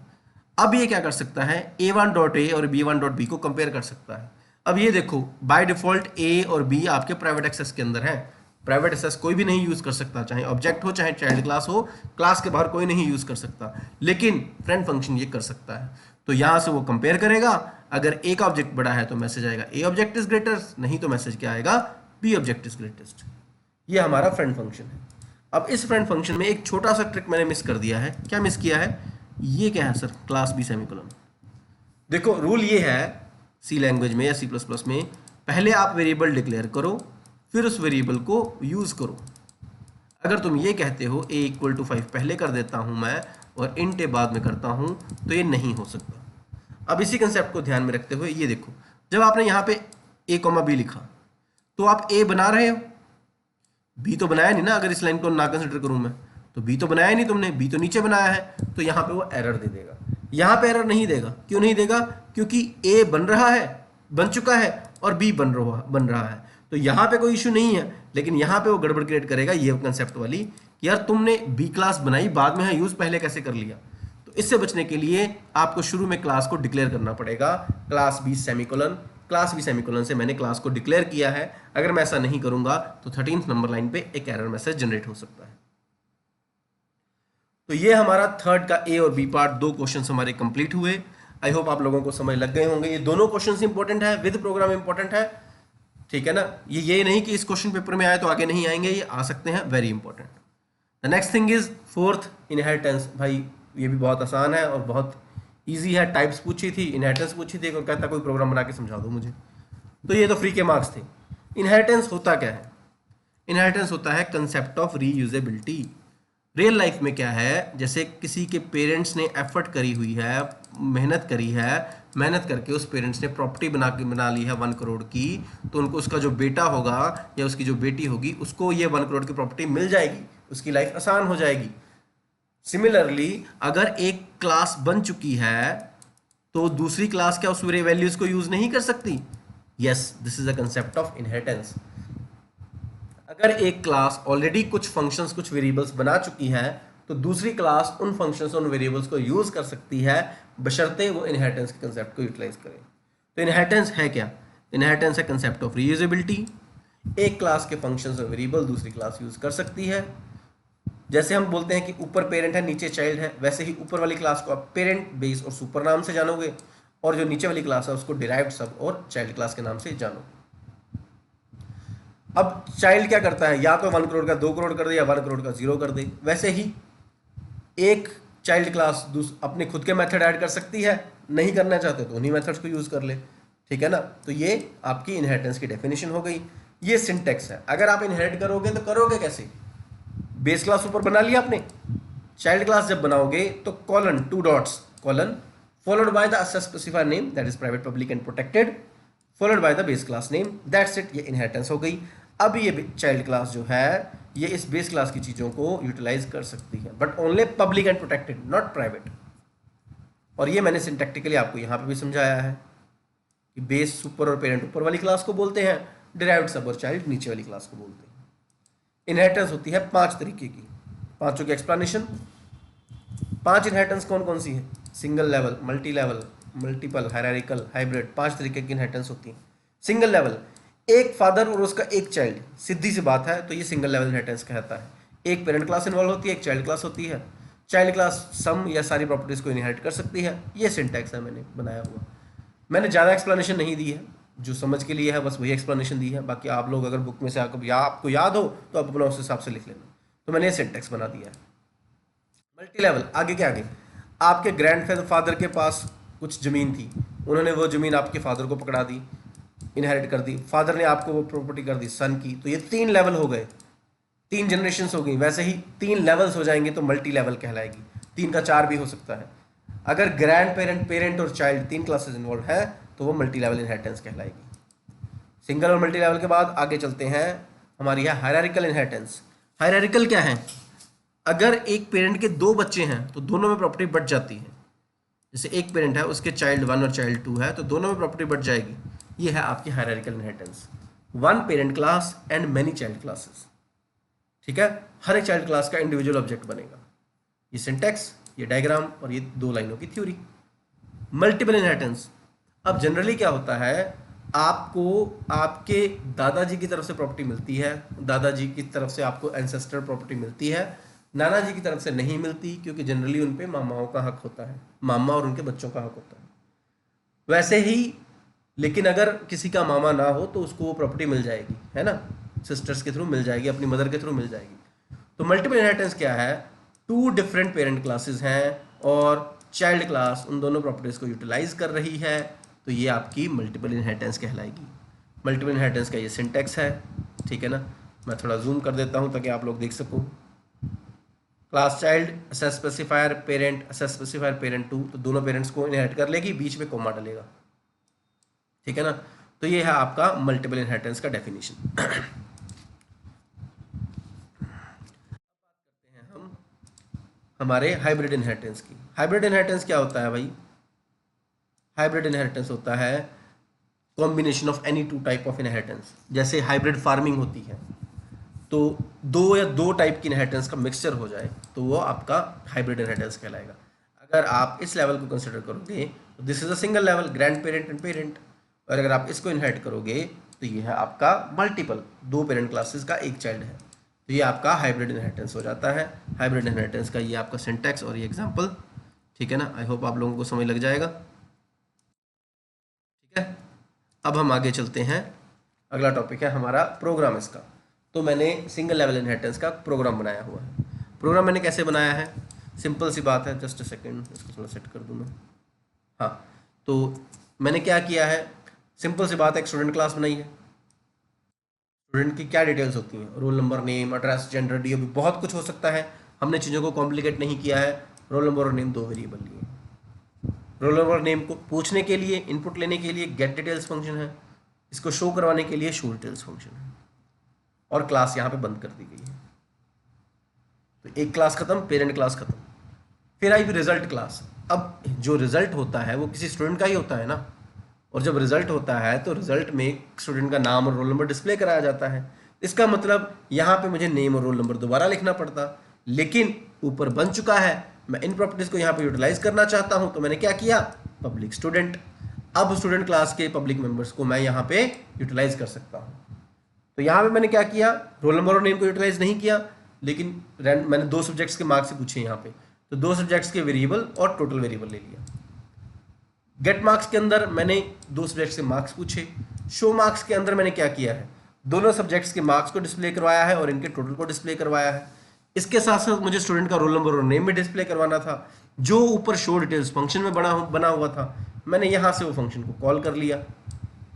अब ये क्या कर सकता है, A1.A और B1.B को कंपेयर कर सकता है। अब ये देखो बाय डिफॉल्ट A और B आपके प्राइवेट एक्सेस के अंदर है। प्राइवेट एक्सेस कोई भी नहीं यूज कर सकता, चाहे ऑब्जेक्ट हो चाहे चाइल्ड क्लास हो, क्लास के बाहर कोई नहीं यूज कर सकता, लेकिन फ्रेंड फंक्शन ये कर सकता है। तो यहां से वो कंपेयर करेगा, अगर A का ऑब्जेक्ट बड़ा है तो मैसेज आएगा A ऑब्जेक्ट इज ग्रेटर, नहीं तो मैसेज क्या आएगा B ऑब्जेक्ट इज ग्रेटेस्ट। ये हमारा फ्रेंड फंक्शन है। अब इस फ्रेंड फंक्शन में एक छोटा सा ट्रिक मैंने मिस कर दिया है। क्या मिस किया है, ये क्या है सर, क्लास B सेमीकोलन। देखो रूल ये है सी लैंग्वेज में या C++ में, पहले आप वेरिएबल डिक्लेयर करो फिर उस वेरिएबल को यूज करो। अगर तुम ये कहते हो A इक्वल टू 5 पहले कर देता हूं मैं और इंट बाद में करता हूं, तो ये नहीं हो सकता। अब इसी कंसेप्ट को ध्यान में रखते हुए ये देखो, जब आपने यहां पे A, B लिखा तो आप A बना रहे हो, B तो बनाया नहीं ना। अगर इस लाइन को ना कंसिडर करूं मैं तो B तो बनाया नहीं तुमने, B तो नीचे बनाया है, तो यहां पे वो एरर दे देगा। यहां पे एरर नहीं देगा, क्यों नहीं देगा, क्योंकि A बन रहा है, बन चुका है, और B बन रहा है, तो यहां पे कोई इशू नहीं है। लेकिन यहां पे वो गड़बड़ क्रिएट करेगा, ये कंसेप्ट वाली कि यार तुमने B क्लास बनाई बाद में है यूज, पहले कैसे कर लिया। तो इससे बचने के लिए आपको शुरू में क्लास को डिक्लेयर करना पड़ेगा, class B semicolon. Class B semicolon से मैंने क्लास को डिक्लेयर किया है। अगर मैं ऐसा नहीं करूंगा तो 13th नंबर लाइन पे एक एरर मैसेज जनरेट हो सकता है। तो ये हमारा थर्ड का A और B पार्ट, दो क्वेश्चंस हमारे कंप्लीट हुए। आई होप आप लोगों को समझ लग गए होंगे। ये दोनों क्वेश्चंस इंपॉर्टेंट है, विद प्रोग्राम इंपॉर्टेंट है, ठीक है ना। ये नहीं कि इस क्वेश्चन पेपर में आए तो आगे नहीं आएंगे, ये आ सकते हैं, very important. The next thing is fourth inheritance. भाई ये भी बहुत आसान है और बहुत ईजी है। टाइप्स पूछी थी, इनहेरिटेंस पूछी थी, और कहता कोई प्रोग्राम बना के समझा दो मुझे। तो ये तो फ्री के मार्क्स थे। इनहेरिटेंस होता क्या है, इनहेरिटेंस होता है concept of reusability. Real life में क्या है, जैसे किसी के पेरेंट्स ने एफर्ट करी हुई है, मेहनत करी है, मेहनत करके उस पेरेंट्स ने प्रॉपर्टी बना ली है 1 करोड़ की, तो उनको उसका जो बेटा होगा या उसकी जो बेटी होगी उसको ये 1 करोड़ की प्रॉपर्टी मिल जाएगी, उसकी लाइफ आसान हो जाएगी। सिमिलरली अगर एक क्लास बन चुकी है तो दूसरी क्लास क्या उस वैल्यूज को यूज नहीं कर सकती। Yes, this is a concept of inheritance. अगर एक क्लास ऑलरेडी कुछ फंक्शंस कुछ वेरिएबल्स बना चुकी है तो दूसरी क्लास उन फंक्शंस उन वेरिएबल्स को यूज कर सकती है, बशर्ते वो इनहेरिटेंस के कंसेप्ट को यूटिलाइज करे। तो इनहेरिटेंस है क्या, इनहेरिटेंस है कंसेप्ट ऑफ रीयूजेबिलिटी। एक क्लास के फंक्शंस और वेरिएबल दूसरी क्लास यूज कर सकती है। जैसे हम बोलते हैं कि ऊपर पेरेंट है नीचे चाइल्ड है, वैसे ही ऊपर वाली क्लास को आप पेरेंट, बेस और सुपर नाम से जानोगे, और जो नीचे वाली क्लास है उसको डिराइव्ड, सब और चाइल्ड क्लास के नाम से जानोगे। अब चाइल्ड क्या करता है, या तो 1 करोड़ का 2 करोड़ कर दे या 1 करोड़ का 0 कर दे। वैसे ही एक चाइल्ड क्लास अपने खुद के मेथड ऐड कर सकती है, नहीं करना चाहते तो उन्हीं मेथड्स को यूज कर ले, ठीक है ना। तो ये आपकी इनहेरिटेंस की डेफिनेशन हो गई। ये सिंटेक्स है। अगर आप इनहेरिट करोगे तो करोगे कैसे, बेस क्लास ऊपर बना लिया आपने, चाइल्ड क्लास जब बनाओगे तो colon 2 dots colon followed by the specifier name that is private public and protected followed by the base class name, that's it. ये इनहेरिटेंस हो गई। अब ये चाइल्ड क्लास जो है ये इस बेस क्लास की चीज़ों को यूटिलाइज कर सकती है, but only public and protected, not private. और ये मैंने सिंटैक्टिकली आपको यहाँ पे भी समझाया है कि बेस सुपर और पेरेंट ऊपर वाली क्लास को बोलते हैं, डिराइव्ड सब और चाइल्ड नीचे वाली क्लास को बोलते हैं। इनहेरिटेंस होती है 5 तरीके की, पांचों की एक्सप्लेनेशन। 5 इनहेरिटेंस कौन कौन सी है, single level, multi level, multiple, hierarchical, hybrid, 5 तरीके की इनहेरिटेंस होती है। सिंगल लेवल, एक फादर और उसका एक चाइल्ड, सीधी सी बात है, तो ये सिंगल लेवल इनहेरिटेंस कहता है। एक पेरेंट क्लास इन्वॉल्व होती है, एक चाइल्ड क्लास होती है। चाइल्ड क्लास सम या सारी प्रॉपर्टीज को इनहेरिट कर सकती है। ये सिंटैक्स है मैंने बनाया हुआ। मैंने ज़्यादा एक्सप्लेनेशन नहीं दी है, जो समझ के लिए है बस वही एक्सप्लेनेशन दी है। बाकी आप लोग अगर बुक में से आपको याद हो तो आप अपना उस हिसाब से लिख लेना। तो मैंने ये सिंटैक्स बना दिया है। मल्टी लेवल, आगे क्या आगे, आपके ग्रैंड फादर के पास कुछ ज़मीन थी, उन्होंने वो ज़मीन आपके फादर को पकड़ा दी, इनहेरिट कर दी, फादर ने आपको वो प्रॉपर्टी कर दी सन की, तो ये 3 लेवल हो गए, 3 जनरेशन्स हो गई। वैसे ही 3 लेवल्स हो जाएंगे तो मल्टी लेवल कहलाएगी। 3 का 4 भी हो सकता है। अगर ग्रैंड पेरेंट, पेरेंट और चाइल्ड 3 क्लासेस इन्वॉल्व है तो वो मल्टी लेवल इनहेरिटेंस कहलाएगी। सिंगल और मल्टी लेवल के बाद आगे चलते हैं, हमारी है हायरार्किकल इनहेरिटेंस। हायरार्किकल क्या है? अगर एक पेरेंट के दो बच्चे हैं तो दोनों में प्रॉपर्टी बढ़ जाती है। जैसे एक पेरेंट है, उसके चाइल्ड 1 और चाइल्ड 2 है, तो दोनों में प्रॉपर्टी बढ़ जाएगी। ये है आपकी hierarchical inheritance. One parent class and many child classes. ठीक है, हर एक चाइल्ड क्लास का इंडिविजुअल ऑब्जेक्ट बनेगा। ये सिंटैक्स, ये डायग्राम और ये 2 लाइनों की थ्योरी। मल्टीपल इनहेरिटेंस, अब जनरली क्या होता है, आपको आपके दादाजी की तरफ से प्रॉपर्टी मिलती है, दादाजी की तरफ से आपको एंसेस्टर प्रॉपर्टी मिलती है, नाना जी की तरफ से नहीं मिलती, क्योंकि जनरली उन पे मामाओं का हक होता है, मामा और उनके बच्चों का हक होता है। वैसे ही लेकिन अगर किसी का मामा ना हो तो उसको वो प्रॉपर्टी मिल जाएगी, है ना, सिस्टर्स के थ्रू मिल जाएगी, अपनी मदर के थ्रू मिल जाएगी। तो मल्टीपल इनहेरिटेंस क्या है? 2 डिफरेंट पेरेंट क्लासेस हैं और चाइल्ड क्लास उन दोनों प्रॉपर्टीज को यूटिलाइज कर रही है, तो ये आपकी मल्टीपल इनहेरिटेंस कहलाएगी। मल्टीपल इनहेरिटेंस का ये सिंटैक्स है, ठीक है ना। मैं थोड़ा जूम कर देता हूँ ताकि आप लोग देख सको। Class child assess specifier parent, assess specifier parent 2, तो दोनों पेरेंट्स को इनहेरिट कर लेगी, बीच में कोमा डलेगा, ठीक है ना। तो ये है आपका मल्टीपल इनहेरिटेंस का डेफिनेशन। हम हमारे हाइब्रिड इनहेरिटेंस की। हाइब्रिड इनहेरिटेंस क्या होता है भाई? हाइब्रिड इनहेरिटेंस होता है combination of any 2 type of inheritance. जैसे हाइब्रिड फार्मिंग होती है, तो 2 या 2 टाइप की इनहेरिटेंस का मिक्सचर हो जाए तो वो आपका हाइब्रिड इनहेरिटेंस कहलाएगा। अगर आप इस लेवल को कंसिडर करोगे तो this is a single level, grand parent and parent, और अगर आप इसको इनहेरिट करोगे तो ये है आपका मल्टीपल, 2 पेरेंट क्लासेस का एक चाइल्ड है, तो ये आपका हाइब्रिड इनहेरिटेंस हो जाता है। हाइब्रिड इनहेरिटेंस का ये आपका सिंटैक्स और ये एग्जांपल, ठीक है ना। आई होप आप लोगों को समझ लग जाएगा, ठीक है। अब हम आगे चलते हैं, अगला टॉपिक है हमारा प्रोग्राम इसका। तो मैंने सिंगल लेवल इनहेरिटेंस का प्रोग्राम बनाया हुआ है। प्रोग्राम मैंने कैसे बनाया है? सिंपल सी बात है, जस्ट अ सेकेंड, इसको थोड़ा सेट कर दूँ मैं। हाँ, तो मैंने क्या किया है, सिंपल सी बात है, एक स्टूडेंट क्लास बनाई है। स्टूडेंट की क्या डिटेल्स होती हैं? Roll number, name, address, gender, DOB, बहुत कुछ हो सकता है। हमने चीज़ों को कॉम्प्लिकेट नहीं किया है। रोल नंबर और नेम 2 वेरिएबल लिए। रोल नंबर और नेम को पूछने के लिए, इनपुट लेने के लिए गेट डिटेल्स फंक्शन है, इसको शो करवाने के लिए शो डिटेल्स फंक्शन है, और क्लास यहाँ पे बंद कर दी गई है। तो एक क्लास खत्म, पेरेंट क्लास खत्म। फिर आई रिजल्ट क्लास। अब जो रिजल्ट होता है वो किसी स्टूडेंट का ही होता है ना, और जब रिजल्ट होता है तो रिजल्ट में स्टूडेंट का नाम और रोल नंबर डिस्प्ले कराया जाता है। इसका मतलब यहाँ पे मुझे नेम और रोल नंबर दोबारा लिखना पड़ता, लेकिन ऊपर बन चुका है। मैं इन प्रॉपर्टीज को यहाँ पे यूटिलाइज करना चाहता हूँ, तो मैंने क्या किया, पब्लिक स्टूडेंट। अब स्टूडेंट क्लास के पब्लिक मेंबर्स को मैं यहाँ पे यूटिलाइज कर सकता हूँ। तो यहाँ पे मैंने क्या किया, रोल नंबर और नेम को यूटिलाइज नहीं किया, लेकिन मैंने 2 सब्जेक्ट्स के मार्क्स पूछे यहाँ पे, तो 2 सब्जेक्ट्स के वेरिएबल और टोटल वेरिएबल ले लिया। गेट मार्क्स के अंदर मैंने 2 सब्जेक्ट्स के मार्क्स पूछे। शो मार्क्स के अंदर मैंने क्या किया है, दोनों सब्जेक्ट्स के मार्क्स को डिस्प्ले करवाया है और इनके टोटल को डिस्प्ले करवाया है। इसके साथ साथ मुझे स्टूडेंट का रोल नंबर और नेम भी डिस्प्ले करवाना था, जो ऊपर शो डिटेल्स फंक्शन में बना हुआ था। मैंने यहाँ से वो फंक्शन को कॉल कर लिया,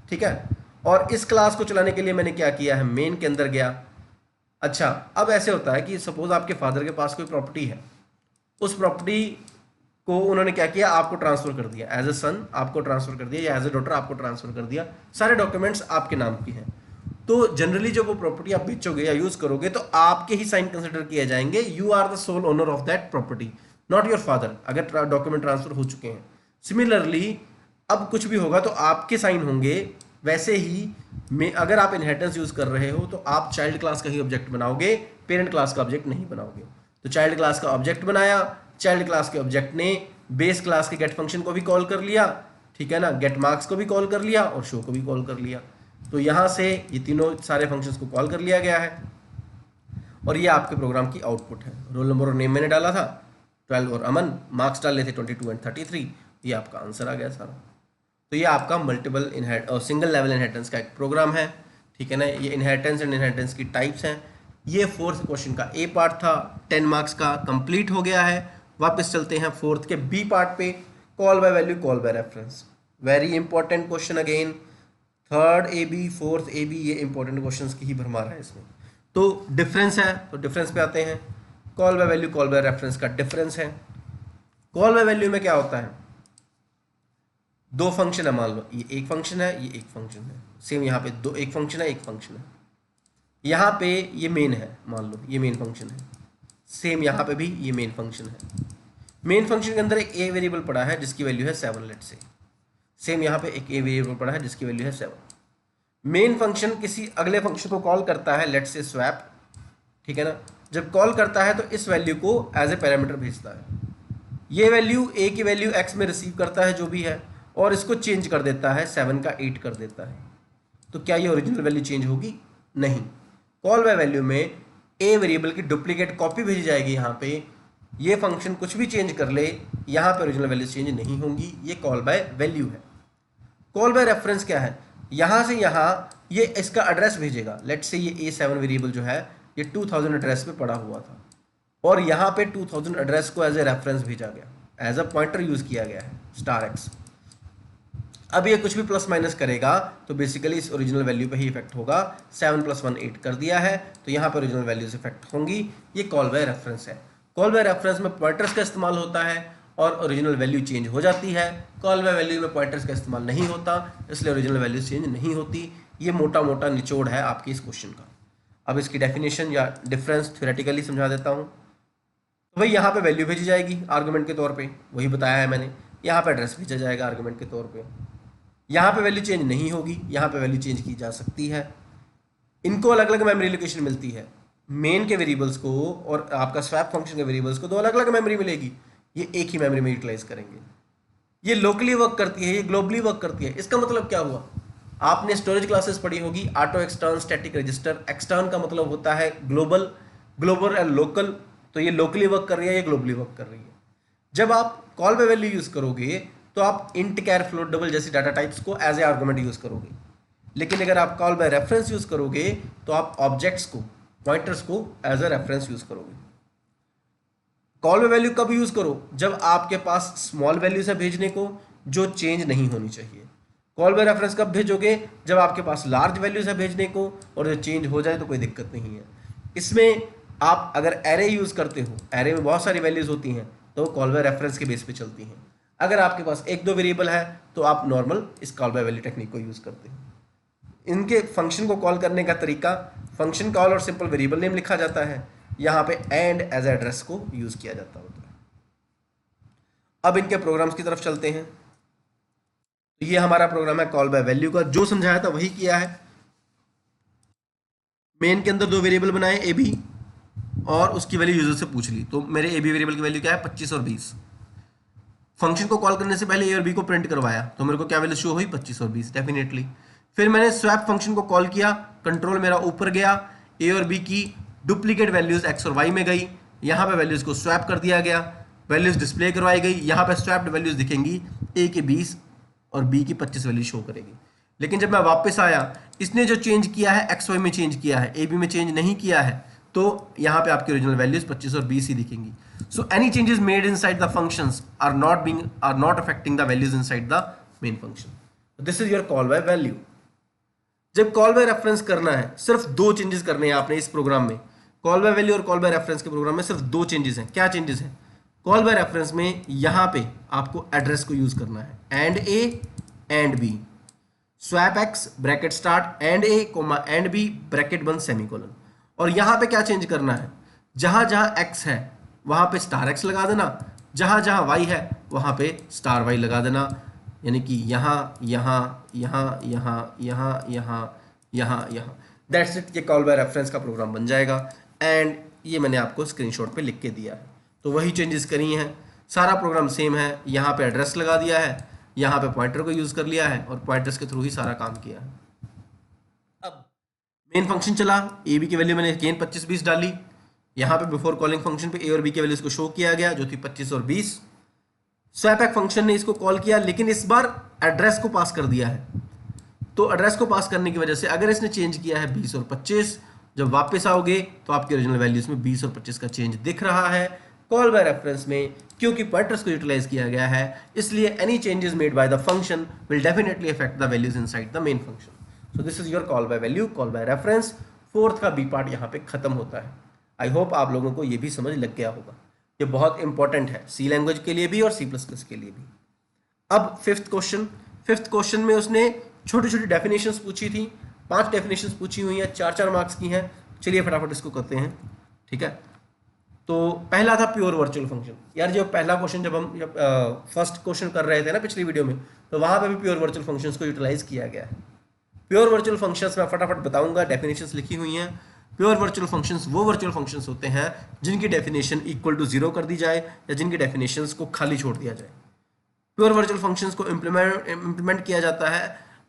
ठीक है। और इस क्लास को चलाने के लिए मैंने क्या किया है, मेन के अंदर गया। अच्छा, अब ऐसे होता है कि सपोज आपके फादर के पास कोई प्रॉपर्टी है, उस प्रॉपर्टी को उन्होंने क्या किया, आपको ट्रांसफर कर दिया, एज ए सन आपको ट्रांसफर कर दिया, या एज ए डॉटर आपको ट्रांसफर कर दिया, सारे डॉक्यूमेंट्स आपके नाम की हैं। तो जनरली जब वो प्रॉपर्टी आप बेचोगे या यूज करोगे तो आपके ही साइन कंसिडर किए जाएंगे। You are the sole owner of that property, not your father, अगर डॉक्यूमेंट ट्रांसफर हो चुके हैं। सिमिलरली अब कुछ भी होगा तो आपके साइन होंगे। वैसे ही में अगर आप इनहेरिटेंस यूज कर रहे हो तो आप चाइल्ड क्लास का ही ऑब्जेक्ट बनाओगे, पेरेंट क्लास का ऑब्जेक्ट नहीं बनाओगे। तो चाइल्ड क्लास का ऑब्जेक्ट बनाया, चाइल्ड क्लास के ऑब्जेक्ट ने बेस क्लास के गेट फंक्शन को भी कॉल कर लिया, ठीक है ना, गेट मार्क्स को भी कॉल कर लिया और शो को भी कॉल कर लिया। तो यहाँ से ये तीनों सारे फंक्शंस को कॉल कर लिया गया है, और ये आपके प्रोग्राम की आउटपुट है। रोल नंबर और नेम मैंने डाला था 12 और अमन, मार्क्स डाले थे 22 एंड 33, ये आपका आंसर आ गया सारा। तो ये आपका मल्टीपल इनहेरिट और सिंगल लेवल इनहेरिटेंस का एक प्रोग्राम है, ठीक है ना। ये इनहेरिटेंस एंड इनहेरिटेंस की टाइप्स हैं। ये 4th क्वेश्चन का ए पार्ट था, 10 मार्क्स का कंप्लीट हो गया है। वापस चलते हैं 4th के बी पार्ट पे, call by value, call by reference. Very important question again, 3rd AB 4th AB, ये इंपॉर्टेंट क्वेश्चंस की ही भरमार है इसमें। तो डिफरेंस है, तो डिफरेंस पे आते हैं। Call by value, call by reference का डिफरेंस है। कॉल बाय वैल्यू में क्या होता है, दो फंक्शन है, मान लो ये एक फंक्शन है, ये एक फंक्शन है, सेम यहाँ पे दो, एक फंक्शन है, एक फंक्शन है, यहाँ पे ये मेन है, मान लो ये मेन फंक्शन है, सेम यहाँ पे भी ये मेन फंक्शन है। मेन फंक्शन के अंदर एक ए वेरिएबल पड़ा है जिसकी वैल्यू है 7, लेट से, सेम यहाँ पे एक ए वेरिएबल पड़ा है जिसकी वैल्यू है 7। मेन फंक्शन किसी अगले फंक्शन को कॉल करता है, लेट से स्वैप, ठीक है ना। जब कॉल करता है तो इस वैल्यू को एज ए पैरामीटर भेजता है, ये वैल्यू ए की वैल्यू एक्स में रिसीव करता है जो भी है, और इसको चेंज कर देता है, 7 का 8 कर देता है। तो क्या ये ओरिजिनल वैल्यू चेंज होगी? नहीं। कॉल बाय वैल्यू में ए वेरिएबल की डुप्लीकेट कॉपी भेजी जाएगी यहाँ पे, ये फंक्शन कुछ भी चेंज कर ले, यहाँ पे ओरिजिनल वैल्यू चेंज नहीं होंगी, ये कॉल बाय वैल्यू है। कॉल बाय रेफरेंस क्या है? यहाँ से यहाँ ये इसका एड्रेस भेजेगा, लेट से ये A7 वेरिएबल जो है ये 2000 एड्रेस पे पड़ा हुआ था, और यहाँ पे 2000 एड्रेस को एज ए रेफरेंस भेजा गया, एज अ पॉइंटर यूज किया गया है *x। अब ये कुछ भी प्लस माइनस करेगा तो बेसिकली इस ओरिजिनल वैल्यू पे ही इफेक्ट होगा। 7 + 1 8 कर दिया है, तो यहाँ पर ओरिजिनल वैल्यूज इफेक्ट होंगी। ये कॉल बाय रेफरेंस है। कॉल बाय रेफरेंस में पॉइंटर्स का इस्तेमाल होता है और ओरिजिनल वैल्यू चेंज हो जाती है। कॉल बाय वैल्यू में पॉइंटर्स का इस्तेमाल नहीं होता, इसलिए ओरिजिनल वैल्यू चेंज नहीं होती। ये मोटा मोटा निचोड़ है आपकी इस क्वेश्चन का। अब इसकी डेफिनेशन या डिफरेंस थ्योरेटिकली समझा देता हूँ। तो भाई यहाँ पे वैल्यू भेजी जाएगी आर्गुमेंट के तौर पे, वही बताया है मैंने। यहाँ पे एड्रेस भेजा जाएगा आर्गुमेंट के तौर पे। यहाँ पे वैल्यू चेंज नहीं होगी, यहाँ पे वैल्यू चेंज की जा सकती है। इनको अलग अलग मेमोरी लोकेशन मिलती है, मेन के वेरिएबल्स को और आपका स्वैप फंक्शन के वेरिएबल्स को दो अलग अलग मेमोरी मिलेगी, ये एक ही मेमोरी में यूटिलाइज करेंगे। ये लोकली वर्क करती है, ये ग्लोबली वर्क करती है। इसका मतलब क्या हुआ? आपने स्टोरेज क्लासेस पढ़ी होगी, auto, extern, static register. Extern का मतलब होता है ग्लोबल, ग्लोबल एंड लोकल। तो ये लोकली वर्क कर रही है, ये ग्लोबली वर्क कर रही है। जब आप कॉल बाय वैल्यू यूज करोगे तो आप इंट, कैर, फ्लोट, डबल जैसी डाटा टाइप्स को एज ए आर्गुमेंट यूज करोगे। लेकिन अगर आप कॉल बाय रेफरेंस यूज करोगे तो आप ऑब्जेक्ट्स को, पॉइंटर्स को एज ए रेफरेंस यूज करोगे। कॉल बाय वैल्यू कब यूज करो? जब आपके पास स्मॉल वैल्यूज है भेजने को जो चेंज नहीं होनी चाहिए। कॉल बाय रेफरेंस कब भेजोगे? जब आपके पास लार्ज वैल्यूज है भेजने को और जो चेंज हो जाए तो कोई दिक्कत नहीं है। इसमें आप अगर एरे यूज करते हो, एरे में बहुत सारी वैल्यूज होती हैं, तो कॉल बाय रेफरेंस के बेस पे चलती हैं। अगर आपके पास एक दो वेरिएबल है तो आप नॉर्मल इस कॉल बाय वैल्यू टेक्निक को यूज करते हैं। इनके फंक्शन को कॉल करने का तरीका, फंक्शन कॉल और सिंपल वेरिएबल नेम लिखा जाता है, यहाँ पे एंड एज एड्रेस को यूज किया जाता होता है। अब इनके प्रोग्राम्स की तरफ चलते हैं। तो ये हमारा प्रोग्राम है कॉल बाय वैल्यू का, जो समझाया था वही किया है। मेन के अंदर दो वेरिएबल बनाए ए बी, और उसकी वैल्यू यूजर से पूछ ली। तो मेरे ए बी वेरिएबल की वैल्यू क्या है? 25 और 20। फंक्शन को कॉल करने से पहले ए और बी को प्रिंट करवाया, तो मेरे को क्या वैल्यू शो हुई? 25 और 20 डेफिनेटली। फिर मैंने स्वैप फंक्शन को कॉल किया, कंट्रोल मेरा ऊपर गया, ए और बी की डुप्लीकेट वैल्यूज एक्स और वाई में गई, यहाँ पे वैल्यूज को स्वैप कर दिया गया, वैल्यूज डिस्प्ले करवाई गई। यहाँ पे स्वैप्ड वैल्यूज दिखेंगी, ए के 20 और बी की 25 वैल्यू शो करेगी। लेकिन जब मैं वापस आया, इसने जो चेंज किया है एक्स वाई में चेंज किया है, ए बी में चेंज नहीं किया है, तो यहाँ पे आपकी ओरिजिनल वैल्यूज 25 और 20 ही दिखेंगी। So any changes made inside the functions are not affecting the values inside the main function. This is your call by value. जब कॉल बाय रेफरेंस करना है, सिर्फ दो चेंजेस करने हैं आपने इस प्रोग्राम में। कॉल बाय वैल्यू और कॉल बाय रेफरेंस के प्रोग्राम में सिर्फ दो चेंजेस हैं। क्या चेंजेस हैं? कॉल बाय रेफरेंस में यहाँ पे आपको एड्रेस को यूज करना है, and A and B, swap X bracket start and A comma and B bracket बंद सेमीकोलन। और यहाँ पे क्या चेंज करना है? जहां जहां एक्स है वहां पे स्टार एक्स लगा देना, जहां जहां वाई है वहां पे स्टार वाई लगा देना। यानी कि यहाँ यहाँ यहाँ यहाँ यहाँ यहाँ यहाँ यहाँ, दैट्स इट। ये कॉल बाय रेफरेंस का प्रोग्राम बन जाएगा। एंड ये मैंने आपको स्क्रीनशॉट पे लिख के दिया है। तो वही चेंजेस करी हैं, सारा प्रोग्राम सेम है। यहाँ पे एड्रेस लगा दिया है, यहाँ पे पॉइंटर को यूज कर लिया है और पॉइंटर्स के थ्रू ही सारा काम किया है। अब मेन फंक्शन चला, ए बी की वैल्यू मैंने अगेन 25 20 डाली। यहाँ पे बिफोर कॉलिंग फंक्शन पे ए और बी की वैल्यूज को शो किया गया जो थी 25 और 20। स्वैप फंक्शन ने इसको कॉल किया, लेकिन इस बार एड्रेस को पास कर दिया है। तो एड्रेस को पास करने की वजह से अगर इसने चेंज किया है 20 और 25, जब वापस आओगे तो आपके ओरिजिनल वैल्यूज में 20 और 25 का चेंज दिख रहा है। कॉल बाय रेफरेंस में क्योंकि पॉइंटर्स को यूटिलाइज किया गया है, इसलिए any changes made by the function will definitely affect the values inside the main function. So this is your call by value, call by reference. Fourth का B part यहाँ पे खत्म होता है। आई होप आप लोगों को ये भी समझ लग गया होगा। ये बहुत इंपॉर्टेंट है सी लैंग्वेज के लिए भी और C++ के लिए भी। अब फिफ्थ क्वेश्चन, 5th क्वेश्चन में उसने छोटी छोटी डेफिनेशंस पूछी थी, 5 डेफिनेशंस पूछी हुई हैं, 4-4 मार्क्स की हैं। चलिए फटाफट इसको करते हैं, ठीक है। तो पहला था प्योर वर्चुअल फंक्शन। यार जो पहला क्वेश्चन जब हम फर्स्ट क्वेश्चन कर रहे थे ना पिछली वीडियो में, तो वहां पे भी प्योर वर्चुअल फंक्शंस को यूटिलाइज किया गया है। प्योर वर्चुअल फंक्शंस मैं फटाफट बताऊंगा, डेफिनेशंस लिखी हुई हैं। प्योर वर्चुअल फंक्शंस वो वर्चुअल फंक्शंस होते हैं जिनकी डेफिनेशन इक्वल टू 0 कर दी जाए या जिनकी डेफिनेशंस को खाली छोड़ दिया जाए। प्योर वर्चुअल फंक्शंस को इम्प्लीमेंट किया जाता है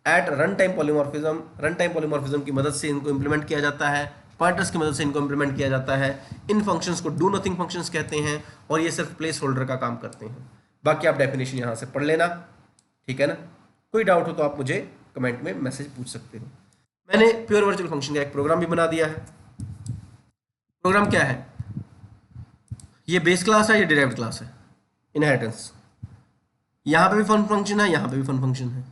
at run time polymorphism. Run time polymorphism की मदद से इनको इम्प्लीमेंट किया जाता है, पॉइंटर्स की मदद से इनको इम्प्लीमेंट किया जाता है। इन फंक्शंस को डू नथिंग फंक्शंस कहते हैं और ये सिर्फ प्लेस होल्डर का काम करते हैं। बाकी आप डेफिनेशन यहाँ से पढ़ लेना, ठीक है ना। कोई डाउट हो तो आप मुझे कमेंट में मैसेज पूछ सकते हो। मैंने प्योर वर्चुअल फंक्शन का एक प्रोग्राम भी बना दिया है। प्रोग्राम क्या है? ये बेस क्लास है, ये डिराइव्ड क्लास है, इनहेरिटेंस। यहाँ पे भी फन फंक्शन है, यहाँ पे भी फन फंक्शन है।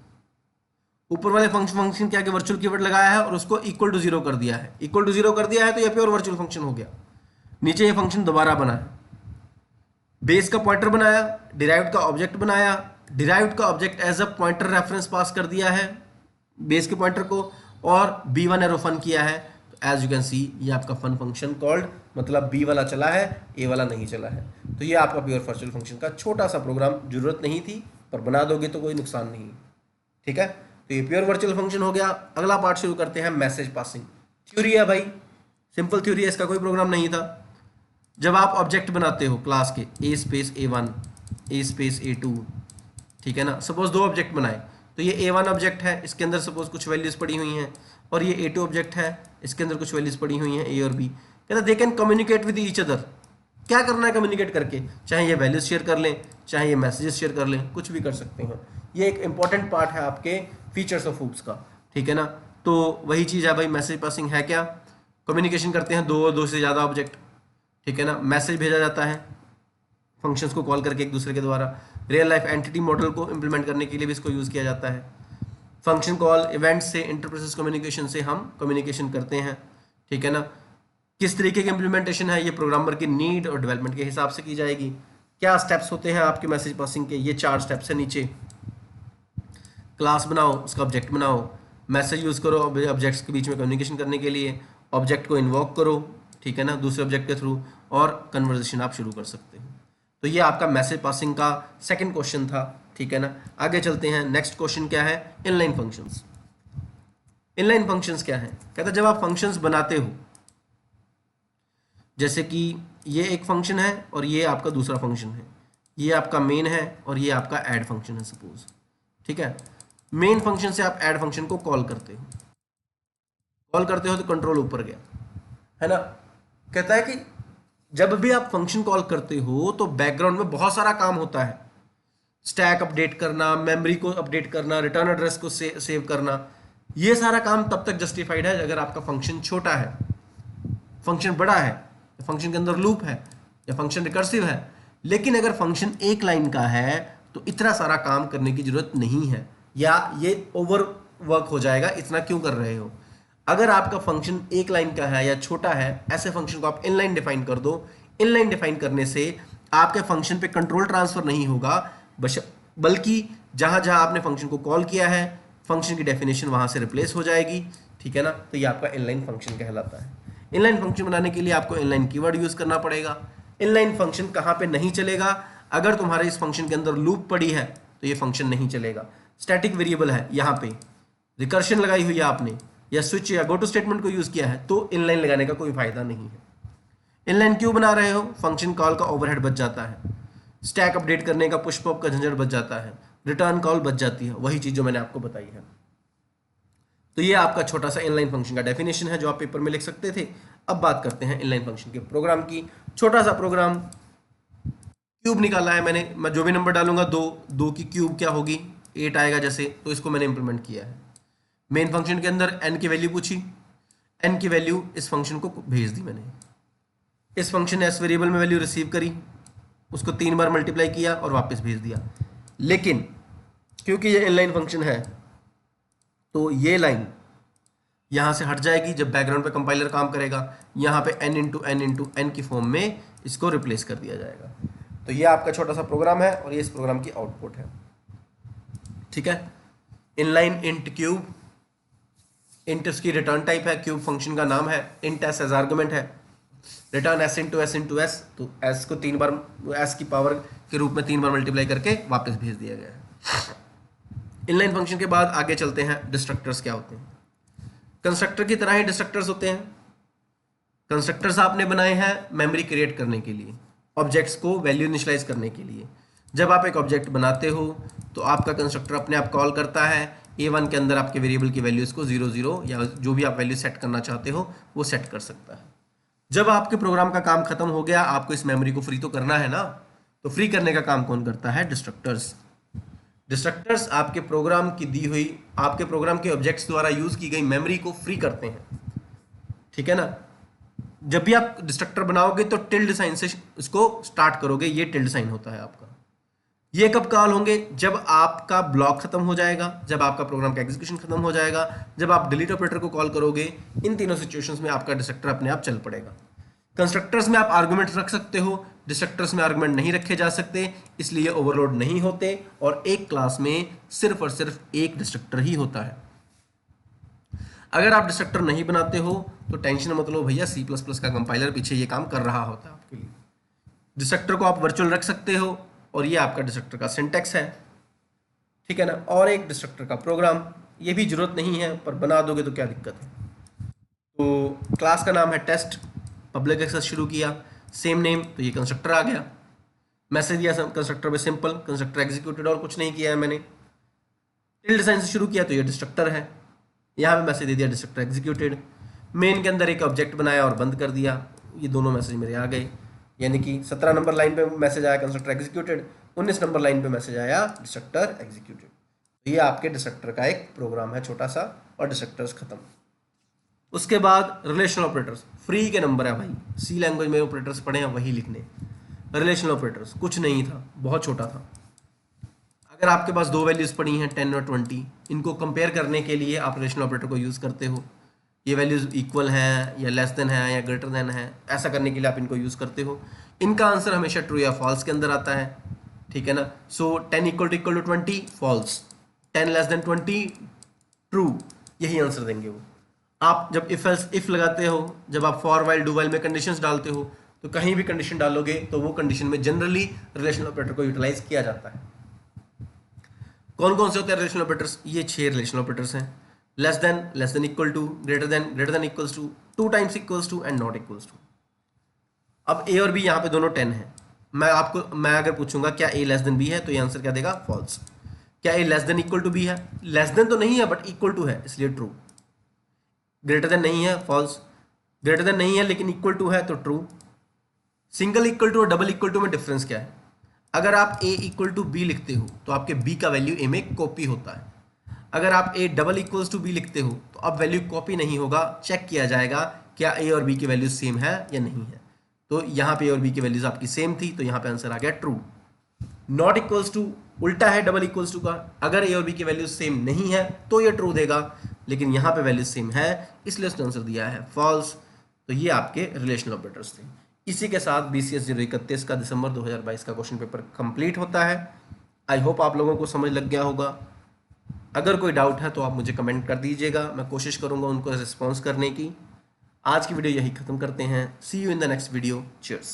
ऊपर वाले फंक्शन क्या वर्चुअल कीवर्ड लगाया है और उसको इक्वल टू 0 कर दिया है। इक्वल टू 0 कर दिया है तो ये प्योर वर्चुअल फंक्शन हो गया। नीचे ये फंक्शन दोबारा बना है, बेस का पॉइंटर बनाया, डिराइव्ड का ऑब्जेक्ट बनाया, डिराइव्ड का object as a pointer reference pass कर दिया है बेस के पॉइंटर को, और b1 एरो फन किया है। तो एज यू कैन सी ये आपका फन फंक्शन कॉल्ड, मतलब b वाला चला है, a वाला नहीं चला है। तो ये आपका प्योर वर्चुअल फंक्शन का छोटा सा प्रोग्राम, जरूरत नहीं थी पर बना दोगे तो कोई नुकसान नहीं, ठीक है। तो ये प्योर वर्चुअल फंक्शन हो गया। अगला पार्ट शुरू करते हैं, मैसेज पासिंग। थ्योरी है भाई, सिंपल थ्योरी है, इसका कोई प्रोग्राम नहीं था। जब आप ऑब्जेक्ट बनाते हो क्लास के a space a1 a space a2, ठीक है ना। सपोज 2 ऑब्जेक्ट बनाए, तो ये a1 ऑब्जेक्ट है, इसके अंदर सपोज कुछ वैल्यूज पड़ी हुई हैं, और ये a2 ऑब्जेक्ट है, इसके अंदर कुछ वैल्यूज पड़ी हुई हैं a और b। कहता they can communicate with each other. क्या करना है कम्युनिकेट करके? चाहे ये वैल्यूज शेयर कर लें, चाहे ये मैसेजेस शेयर कर लें, कुछ भी कर सकते हैं। ये एक इंपॉर्टेंट पार्ट है आपके फीचर्स ऑफ हूप्स का, ठीक है ना। तो वही चीज़ है भाई, मैसेज पासिंग है क्या? कम्युनिकेशन करते हैं 2 और 2 से ज़्यादा ऑब्जेक्ट, ठीक है ना। मैसेज भेजा जाता है फंक्शंस को कॉल करके एक दूसरे के द्वारा। रियल लाइफ एंटिटी मॉडल को इंप्लीमेंट करने के लिए भी इसको यूज़ किया जाता है। फंक्शन कॉल इवेंट से, इंटरप्रोसेस कम्युनिकेशन से हम कम्युनिकेशन करते हैं, ठीक है ना। किस तरीके की इंप्लीमेंटेशन है, ये प्रोग्रामर की नीड और डेवलपमेंट के हिसाब से की जाएगी। क्या स्टेप्स होते हैं आपके मैसेज पासिंग के? ये 4 स्टेप्स है नीचे। क्लास बनाओ, उसका ऑब्जेक्ट बनाओ, मैसेज यूज़ करो ऑब्जेक्ट्स के बीच में कम्युनिकेशन करने के लिए, ऑब्जेक्ट को इन्वोक करो, ठीक है ना, दूसरे ऑब्जेक्ट के थ्रू, और कन्वर्सेशन आप शुरू कर सकते हो। तो ये आपका मैसेज पासिंग का सेकंड क्वेश्चन था, ठीक है ना। आगे चलते हैं, नेक्स्ट क्वेश्चन क्या है? Inline functions. इनलाइन फंक्शंस क्या है? कहता है जब आप फंक्शंस बनाते हो, जैसे कि ये एक फंक्शन है और ये आपका दूसरा फंक्शन है, ये आपका मेन है और ये आपका ऐड फंक्शन है सपोज, ठीक है। मेन फंक्शन से आप ऐड फंक्शन को कॉल करते हो तो कंट्रोल ऊपर गया, है ना। कहता है कि जब भी आप फंक्शन कॉल करते हो तो बैकग्राउंड में बहुत सारा काम होता है। स्टैक अपडेट करना, मेमोरी को अपडेट करना, रिटर्न एड्रेस को सेव करना, ये सारा काम तब तक जस्टिफाइड है अगर आपका फंक्शन छोटा है। फंक्शन बड़ा है, फंक्शन के अंदर लूप है, या फंक्शन रिकर्सिव है। लेकिन अगर फंक्शन एक लाइन का है तो इतना सारा काम करने की जरूरत नहीं है, या ये ओवर वर्क हो जाएगा, इतना क्यों कर रहे हो। अगर आपका फंक्शन एक लाइन का है या छोटा है, ऐसे फंक्शन को आप इनलाइन डिफाइन कर दो। इनलाइन डिफाइन करने से आपके फंक्शन पे कंट्रोल ट्रांसफर नहीं होगा, बल्कि जहां जहां आपने फंक्शन को कॉल किया है, फंक्शन की डेफिनेशन वहां से रिप्लेस हो जाएगी, ठीक है ना। तो ये आपका इनलाइन फंक्शन कहलाता है। इनलाइन फंक्शन बनाने के लिए आपको इनलाइन कीवर्ड यूज करना पड़ेगा। इनलाइन फंक्शन कहां पे नहीं चलेगा? अगर तुम्हारे इस फंक्शन के अंदर लूप पड़ी है तो ये फंक्शन नहीं चलेगा। स्टैटिक वेरिएबल है, यहाँ पे रिकर्शन लगाई हुई है आपने, या स्विच या गो टू स्टेटमेंट को यूज किया है, तो इनलाइन लगाने का कोई फायदा नहीं है। इनलाइन क्यों बना रहे हो? फंक्शन कॉल का ओवरहेड बच जाता है, स्टैक अपडेट करने का पुश पॉप का झंझट बच जाता है, रिटर्न कॉल बच जाती है, वही चीज जो मैंने आपको बताई है। तो ये आपका छोटा सा इनलाइन फंक्शन का डेफिनेशन है जो आप पेपर में लिख सकते थे। अब बात करते हैं इनलाइन फंक्शन के प्रोग्राम की। छोटा सा प्रोग्राम, क्यूब निकाला है मैंने, मैं जो भी नंबर डालूंगा 2 की क्यूब क्या होगी? 8 आएगा जैसे, तो इसको मैंने इंप्लीमेंट किया है। मेन फंक्शन के अंदर n की वैल्यू पूछी, n की वैल्यू इस फंक्शन को भेज दी मैंने। इस फंक्शन ने s वेरिएबल में वैल्यू रिसीव करी, उसको 3 बार मल्टीप्लाई किया और वापस भेज दिया। लेकिन क्योंकि ये इनलाइन फंक्शन है तो ये लाइन यहाँ से हट जाएगी जब बैकग्राउंड पे कंपाइलर काम करेगा। यहाँ पे n इंटू n की फॉर्म में इसको रिप्लेस कर दिया जाएगा। तो ये आपका छोटा सा प्रोग्राम है और ये इस प्रोग्राम की आउटपुट है, ठीक है। इनलाइन इंट क्यूब, इंट उसकी रिटर्न टाइप है, क्यूब फंक्शन का नाम है, इंट एस एज आर्गुमेंट है, रिटर्न एस इंटू एस, तो एस को 3 बार एस की पावर के रूप में 3 बार मल्टीप्लाई करके वापस भेज दिया गया है। इनलाइन फंक्शन के बाद आगे चलते हैं, डिस्ट्रक्टर्स क्या होते हैं। कंस्ट्रक्टर की तरह ही डिस्ट्रक्टर्स होते हैं। कंस्ट्रक्टर्स आपने बनाए हैं मेमोरी क्रिएट करने के लिए, ऑब्जेक्ट्स को वैल्यू इनिशियलाइज करने के लिए। जब आप एक ऑब्जेक्ट बनाते हो तो आपका कंस्ट्रक्टर अपने आप कॉल करता है, A1 के अंदर आपके वेरिएबल की वैल्यूज को 0 0 या जो भी आप वैल्यू सेट करना चाहते हो वो सेट कर सकता है। जब आपके प्रोग्राम का काम खत्म हो गया, आपको इस मेमोरी को फ्री तो करना है ना, तो फ्री करने का काम कौन करता है? डिस्ट्रक्टर्स। डिस्ट्रक्टर्स आपके प्रोग्राम की दी हुई, आपके प्रोग्राम के ऑब्जेक्ट्स द्वारा यूज की गई मेमोरी को फ्री करते हैं, ठीक है ना। जब भी आप डिस्ट्रक्टर बनाओगे तो टिल्ड साइन से इसको स्टार्ट करोगे, ये टिल्ड साइन होता है आपका। ये कब कॉल होंगे? जब आपका ब्लॉक खत्म हो जाएगा, जब आपका प्रोग्राम का एग्जीक्यूशन खत्म हो जाएगा, जब आप डिलीट ऑपरेटर को कॉल करोगे, इन तीनों सिचुएशंस में आपका डिस्ट्रक्टर अपने आप चल पड़ेगा। कंस्ट्रक्टर्स में आप आर्गुमेंट रख सकते हो, डिस्ट्रक्टर्स में आर्गुमेंट नहीं रखे जा सकते, इसलिए ओवरलोड नहीं होते, और एक क्लास में सिर्फ और सिर्फ एक डिस्ट्रक्टर ही होता है। अगर आप डिस्ट्रक्टर नहीं बनाते हो तो टेंशन मत लो भैया, C++ का कंपाइलर पीछे ये काम कर रहा होता है आपके लिए। डिस्ट्रक्टर को आप वर्चुअल रख सकते हो, और ये आपका डिस्ट्रक्टर का सिंटैक्स है, ठीक है ना। और एक डिस्ट्रक्टर का प्रोग्राम, ये भी जरूरत नहीं है, पर बना दोगे तो क्या दिक्कत है। तो क्लास का नाम है टेस्ट, पब्लिक एक्सेस शुरू किया, सेम नेम, तो ये कंस्ट्रक्टर आ गया। मैसेज दिया कंस्ट्रक्टर में सिंपल, कंस्ट्रक्टर एग्जीक्यूटेड, और कुछ नहीं किया है मैंने। टिल्ड साइन से शुरू किया तो ये डिस्ट्रक्टर है, यहाँ पे मैसेज दे दिया डिस्ट्रक्टर एग्जीक्यूटेड। मेन के अंदर एक ऑब्जेक्ट बनाया और बंद कर दिया, ये दोनों मैसेज मेरे आ गए। यानी कि 17 नंबर लाइन पे मैसेज आया कंस्ट्रक्टर एग्जीक्यूटेड, 19 नंबर लाइन पे मैसेज आया डिस्ट्रक्टर एग्जीक्यूटेड। तो ये आपके डिस्ट्रक्टर का एक प्रोग्राम है छोटा सा, और डिस्ट्रक्टर्स खत्म। उसके बाद रिलेशनल ऑपरेटर्स, फ्री के नंबर है भाई, सी लैंग्वेज में ऑपरेटर्स पढ़े हैं वही लिखने। रिलेशनल ऑपरेटर्स कुछ नहीं था, बहुत छोटा था। अगर आपके पास दो वैल्यूज पड़ी हैं 10 और 20, इनको कंपेयर करने के लिए आप रिलेशनल ऑपरेटर को यूज करते हो। ये वैल्यूज इक्वल हैं या लेस देन है या ग्रेटर देन है, ऐसा करने के लिए आप इनको यूज करते हो। इनका आंसर हमेशा ट्रू या फॉल्स के अंदर आता है, ठीक है ना। So 10 equal to 20 false, 10 less than 20 true, यही आंसर देंगे वो। आप जब इफ लगाते हो, जब आप फॉर वाइल डू वाइल में कंडीशंस डालते हो, तो कहीं भी कंडीशन डालोगे तो वो कंडीशन में जनरली रिलेशनल ऑपरेटर को यूटिलाइज किया जाता है। कौन कौन से होते हैं रिलेशनल ऑपरेटर्स? ये 6 रिलेशनल ऑपरेटर्स हैं। Less than equal to, greater than equals to, 2 times equals to, and not equals to. अब ए और बी यहाँ पे दोनों 10 है। मैं अगर पूछूंगा क्या ए लेस देन बी है, तो ये आंसर क्या देगा? फॉल्स। क्या a less than equal to b है? लेस देन तो नहीं है बट इक्वल टू है, इसलिए ट्रू। ग्रेटर देन नहीं है, फॉल्स। ग्रेटर देन नहीं है लेकिन इक्वल टू है, तो ट्रू। सिंगल इक्वल टू और डबल इक्वल टू में डिफरेंस क्या है? अगर आप a इक्वल टू बी लिखते हो तो आपके b का वैल्यू a में कॉपी होता है। अगर आप a double equals to B लिखते हो तो अब वैल्यू कॉपी नहीं होगा, चेक किया जाएगा क्या a और b की वैल्यू सेम है या नहीं है। तो यहाँ पे a और b की वैल्यूज आपकी सेम थी, तो यहाँ पे आंसर आ गया ट्रू। नॉट इक्वल्स टू उल्टा है डबल इक्वल्स टू का, अगर a और b की वैल्यू सेम नहीं है तो ये ट्रू देगा, लेकिन यहाँ पे वैल्यू सेम है इसलिए उसने आंसर दिया है फॉल्स। तो ये आपके रिलेशनल ऑपरेटर्स थे। इसी के साथ BCS 031 का दिसंबर 2022 का क्वेश्चन पेपर कंप्लीट होता है। आई होप आप लोगों को समझ लग गया होगा। अगर कोई डाउट है तो आप मुझे कमेंट कर दीजिएगा, मैं कोशिश करूंगा उनको रिस्पॉन्स करने की। आज की वीडियो यही खत्म करते हैं। See you in the next video. Cheers.